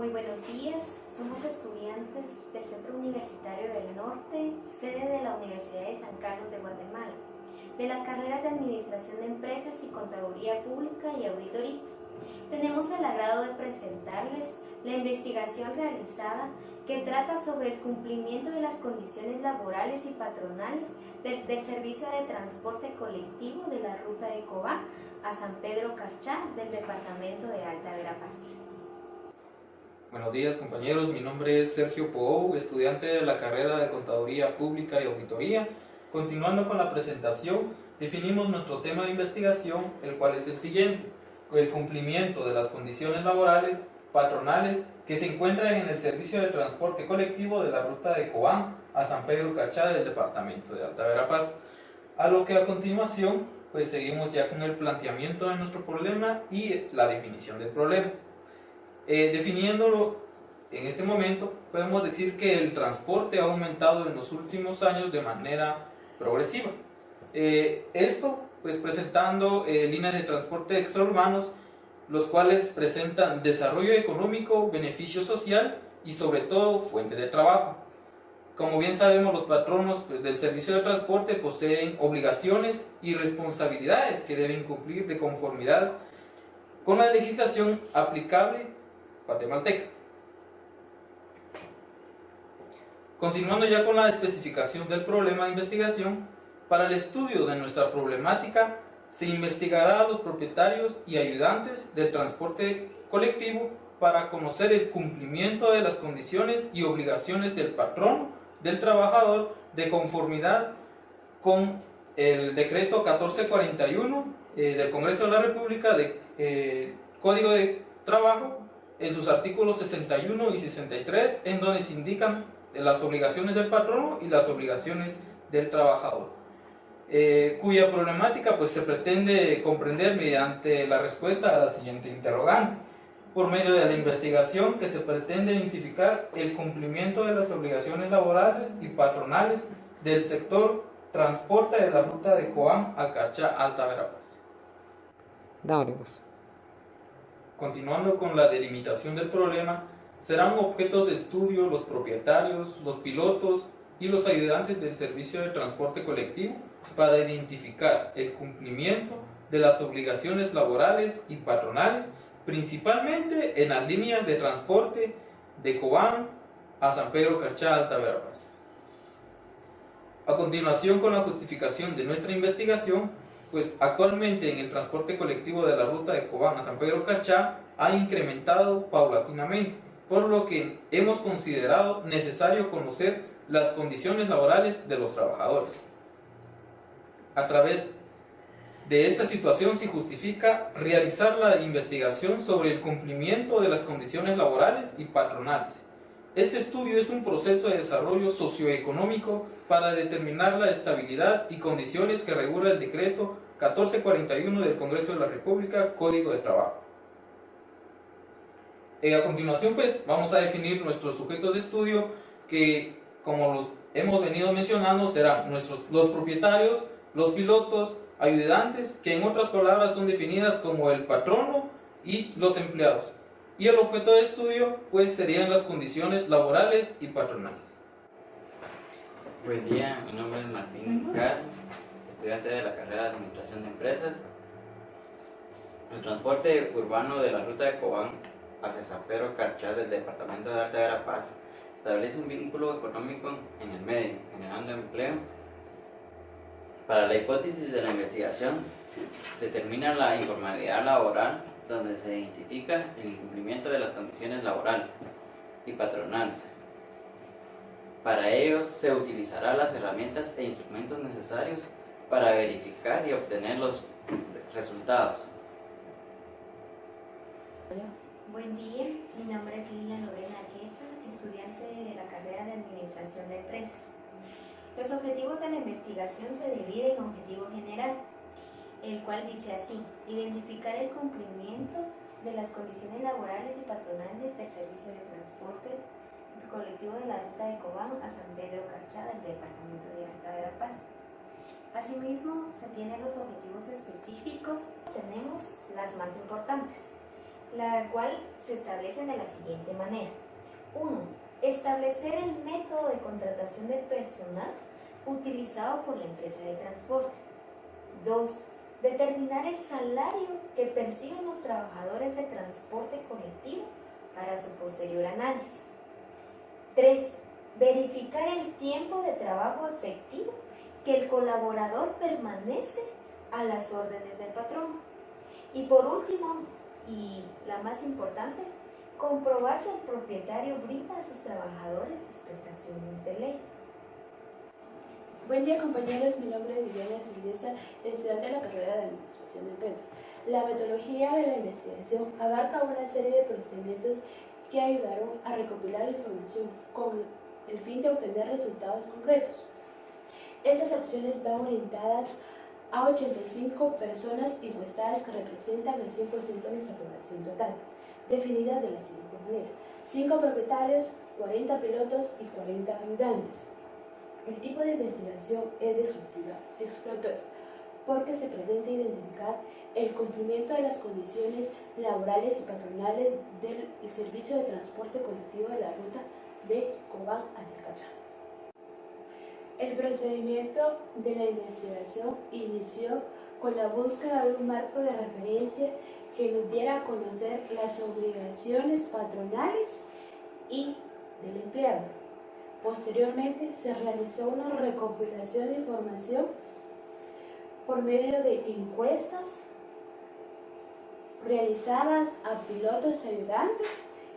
Muy buenos días, somos estudiantes del Centro Universitario del Norte, sede de la Universidad de San Carlos de Guatemala, de las carreras de Administración de Empresas y Contaduría Pública y Auditoría. Tenemos el agrado de presentarles la investigación realizada que trata sobre el cumplimiento de las condiciones laborales y patronales del servicio de transporte colectivo de la ruta de Cobán a San Pedro Carchá del departamento de Alta Verapaz. Buenos días compañeros, mi nombre es Sergio Pou, estudiante de la carrera de Contaduría Pública y Auditoría. Continuando con la presentación, definimos nuestro tema de investigación, el cual es el siguiente: el cumplimiento de las condiciones laborales patronales que se encuentran en el servicio de transporte colectivo de la ruta de Cobán a San Pedro Carchá del departamento de Alta Verapaz. A lo que a continuación pues seguimos ya con el planteamiento de nuestro problema y la definición del problema. Definiéndolo en este momento, podemos decir que el transporte ha aumentado en los últimos años de manera progresiva. Esto pues presentando líneas de transporte extraurbanos, los cuales presentan desarrollo económico, beneficio social y sobre todo fuente de trabajo. Como bien sabemos, los patronos pues, del servicio de transporte poseen obligaciones y responsabilidades que deben cumplir de conformidad con la legislación aplicable guatemalteca. Continuando ya con la especificación del problema de investigación, para el estudio de nuestra problemática se investigará a los propietarios y ayudantes del transporte colectivo para conocer el cumplimiento de las condiciones y obligaciones del patrono del trabajador de conformidad con el decreto 1441 del Congreso de la República de Código de Trabajo, en sus artículos 61 y 63, en donde se indican las obligaciones del patrono y las obligaciones del trabajador, cuya problemática pues se pretende comprender mediante la respuesta a la siguiente interrogante: por medio de la investigación que se pretende identificar el cumplimiento de las obligaciones laborales y patronales del sector transporte de la ruta de Cobán a Carchá, Alta Verapaz. Continuando con la delimitación del problema, serán objetos de estudio los propietarios, los pilotos y los ayudantes del servicio de transporte colectivo para identificar el cumplimiento de las obligaciones laborales y patronales, principalmente en las líneas de transporte de Cobán a San Pedro Carchá, Alta Verapaz. A continuación, con la justificación de nuestra investigación, pues actualmente en el transporte colectivo de la ruta de Cobán a San Pedro Carchá ha incrementado paulatinamente, por lo que hemos considerado necesario conocer las condiciones laborales de los trabajadores. A través de esta situación se justifica realizar la investigación sobre el cumplimiento de las condiciones laborales y patronales. Este estudio es un proceso de desarrollo socioeconómico para determinar la estabilidad y condiciones que regula el decreto 1441 del Congreso de la República, Código de Trabajo. A continuación pues vamos a definir nuestros sujetos de estudio, que como los hemos venido mencionando serán los propietarios, los pilotos, ayudantes, que en otras palabras son definidas como el patrono, y los empleados. Y el objeto de estudio pues serían las condiciones laborales y patronales. Buen día, mi nombre es Martín Car, estudiante de la carrera de Administración de Empresas. El transporte urbano de la ruta de Cobán hacia San Pedro Carchá del departamento de Alta Verapaz establece un vínculo económico en el medio, generando empleo. Para la hipótesis de la investigación, determina la informalidad laboral, donde se identifica el incumplimiento de las condiciones laborales y patronales. Para ello se utilizará las herramientas e instrumentos necesarios para verificar y obtener los resultados. Buen día, mi nombre es Lilian Lorena Argueta, estudiante de la carrera de Administración de Empresas. Los objetivos de la investigación se dividen en objetivo general, el cual dice así: identificar el cumplimiento de las condiciones laborales y patronales del servicio de transporte colectivo de la ruta de Cobán a San Pedro Carchá del departamento de Alta Verapaz. Asimismo, se tienen los objetivos específicos. Tenemos las más importantes: la cual se establece de la siguiente manera. 1. Establecer el método de contratación del personal utilizado por la empresa de transporte. 2. Determinar el salario que perciben los trabajadores de transporte colectivo para su posterior análisis. 3. Verificar el tiempo de trabajo efectivo que el colaborador permanece a las órdenes del patrón. Y por último, y la más importante, comprobar si el propietario brinda a sus trabajadores las prestaciones de ley. Buen día, compañeros, mi nombre es Viviana Silvestre, estudiante de la carrera de Administración de Empresas. La metodología de la investigación abarca una serie de procedimientos que ayudaron a recopilar información con el fin de obtener resultados concretos. Estas acciones van orientadas a 85 personas encuestadas que representan el 100% de nuestra población total, definida de la siguiente manera: 5 propietarios, 40 pilotos y 40 ayudantes. El tipo de investigación es descriptiva, exploratoria, porque se pretende identificar el cumplimiento de las condiciones laborales y patronales del servicio de transporte colectivo de la ruta de Cobán a Silcachá. El procedimiento de la investigación inició con la búsqueda de un marco de referencia que nos diera a conocer las obligaciones patronales y del empleado. Posteriormente se realizó una recopilación de información por medio de encuestas realizadas a pilotos y ayudantes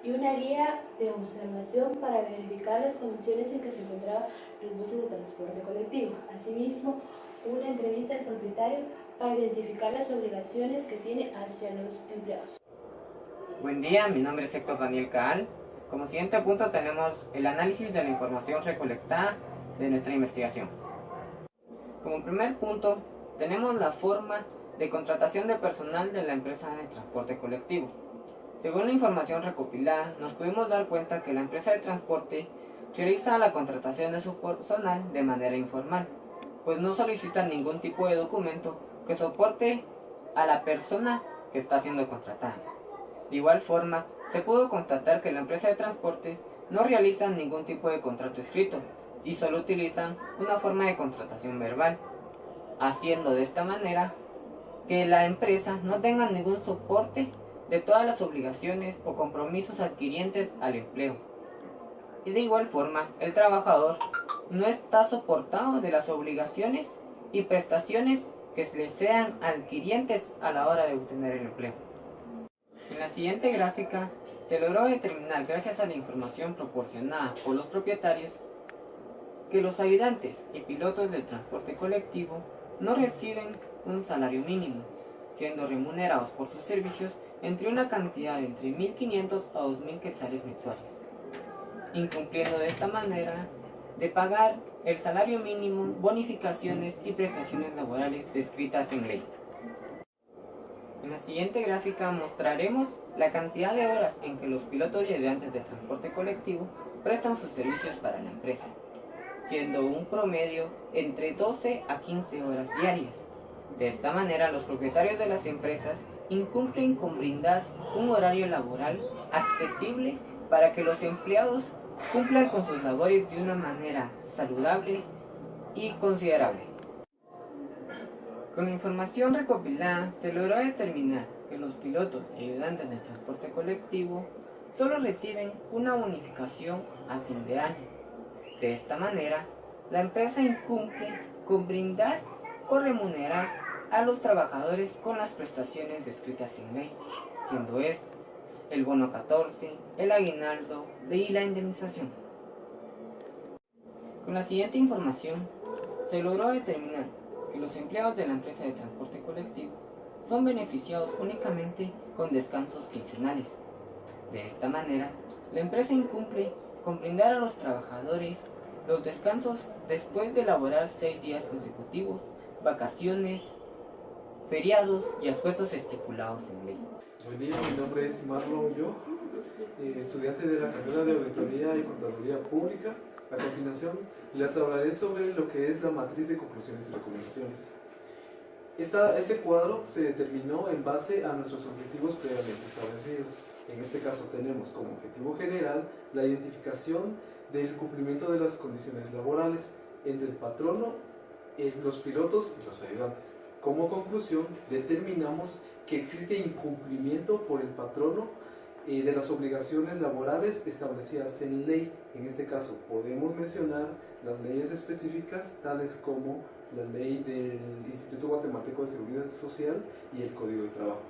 y una guía de observación para verificar las condiciones en que se encontraban los buses de transporte colectivo. Asimismo, una entrevista al propietario para identificar las obligaciones que tiene hacia los empleados. Buen día, mi nombre es Héctor Daniel Caal. Como siguiente punto tenemos el análisis de la información recolectada de nuestra investigación. Como primer punto tenemos la forma de contratación de personal de la empresa de transporte colectivo. Según la información recopilada, nos pudimos dar cuenta que la empresa de transporte realiza la contratación de su personal de manera informal, pues no solicita ningún tipo de documento que soporte a la persona que está siendo contratada. De igual forma, se pudo constatar que la empresa de transporte no realiza ningún tipo de contrato escrito y solo utilizan una forma de contratación verbal, haciendo de esta manera que la empresa no tenga ningún soporte de todas las obligaciones o compromisos adquirientes al empleo. Y de igual forma, el trabajador no está soportado de las obligaciones y prestaciones que le sean adquirientes a la hora de obtener el empleo. En la siguiente gráfica se logró determinar, gracias a la información proporcionada por los propietarios, que los ayudantes y pilotos del transporte colectivo no reciben un salario mínimo, siendo remunerados por sus servicios entre una cantidad de entre 1.500 a 2.000 quetzales mensuales, incumpliendo de esta manera de pagar el salario mínimo, bonificaciones y prestaciones laborales descritas en ley. En la siguiente gráfica mostraremos la cantidad de horas en que los pilotos y ayudantes de transporte colectivo prestan sus servicios para la empresa, siendo un promedio entre 12 a 15 horas diarias. De esta manera, los propietarios de las empresas incumplen con brindar un horario laboral accesible para que los empleados cumplan con sus labores de una manera saludable y considerable. Con la información recopilada, se logró determinar que los pilotos y ayudantes del transporte colectivo solo reciben una bonificación a fin de año. De esta manera, la empresa incumple con brindar o remunerar a los trabajadores con las prestaciones descritas en ley, siendo estos el bono 14, el aguinaldo y la indemnización. Con la siguiente información, se logró determinar que los empleados de la empresa de transporte colectivo son beneficiados únicamente con descansos quincenales. De esta manera, la empresa incumple con brindar a los trabajadores los descansos después de laborar 6 días consecutivos, vacaciones, feriados y asuetos estipulados en ley. Buen día, mi nombre es Marlon Yo, estudiante de la carrera de Auditoría y Contaduría Pública. A continuación, les hablaré sobre lo que es la matriz de conclusiones y recomendaciones. Este cuadro se determinó en base a nuestros objetivos previamente establecidos. En este caso tenemos como objetivo general la identificación del cumplimiento de las condiciones laborales entre el patrono, los pilotos y los ayudantes. Como conclusión, determinamos que existe incumplimiento por el patrono de las obligaciones laborales establecidas en ley. En este caso podemos mencionar las leyes específicas tales como la ley del Instituto Guatemalteco de Seguridad Social y el Código de Trabajo.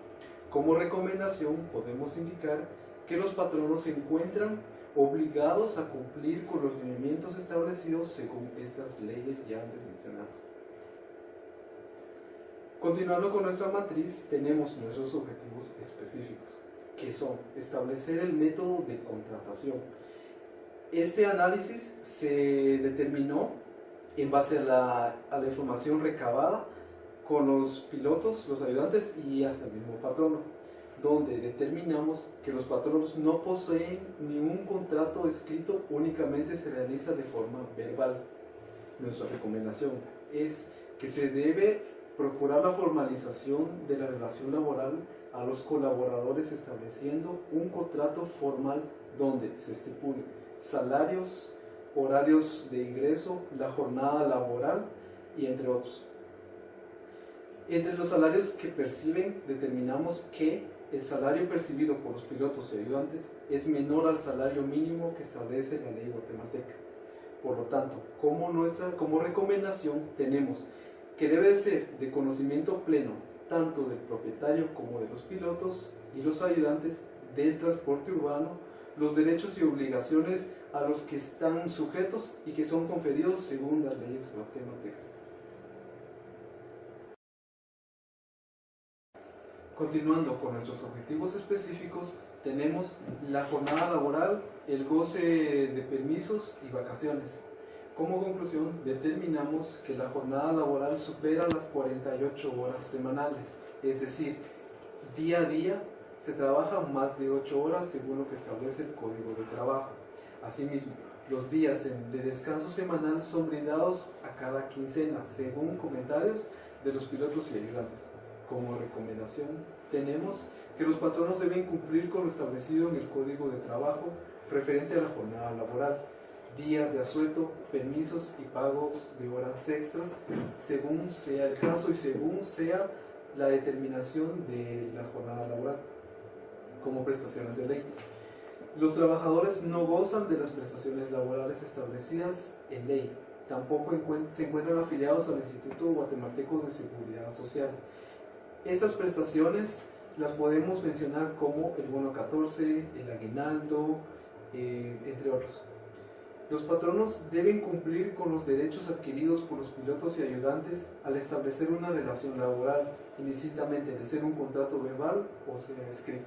Como recomendación podemos indicar que los patronos se encuentran obligados a cumplir con los lineamientos establecidos según estas leyes ya antes mencionadas. Continuando con nuestra matriz, tenemos nuestros objetivos específicos, que son establecer el método de contratación. Este análisis se determinó en base a la información recabada con los pilotos, los ayudantes y hasta el mismo patrono, donde determinamos que los patronos no poseen ningún contrato escrito, únicamente se realiza de forma verbal. Nuestra recomendación es que se debe procurar la formalización de la relación laboral a los colaboradores estableciendo un contrato formal donde se estipulen salarios, horarios de ingreso, la jornada laboral y entre otros. Entre los salarios que perciben determinamos que el salario percibido por los pilotos y ayudantes es menor al salario mínimo que establece la ley guatemalteca. Por lo tanto, como recomendación tenemos que debe de ser de conocimiento pleno tanto del propietario como de los pilotos y los ayudantes del transporte urbano los derechos y obligaciones a los que están sujetos y que son conferidos según las leyes guatemaltecas. Continuando con nuestros objetivos específicos, tenemos la jornada laboral, el goce de permisos y vacaciones. Como conclusión, determinamos que la jornada laboral supera las 48 horas semanales, es decir, día a día se trabaja más de 8 horas según lo que establece el Código de Trabajo. Asimismo, los días de descanso semanal son brindados a cada quincena, según comentarios de los pilotos y ayudantes. Como recomendación, tenemos que los patronos deben cumplir con lo establecido en el Código de Trabajo referente a la jornada laboral, días de asueto, permisos y pagos de horas extras, según sea el caso y según sea la determinación de la jornada laboral, como prestaciones de ley. Los trabajadores no gozan de las prestaciones laborales establecidas en ley, tampoco se encuentran afiliados al Instituto Guatemalteco de Seguridad Social. Esas prestaciones las podemos mencionar como el bono 14, el aguinaldo, entre otros. Los patronos deben cumplir con los derechos adquiridos por los pilotos y ayudantes al establecer una relación laboral, indistintamente de ser un contrato verbal o sea escrito.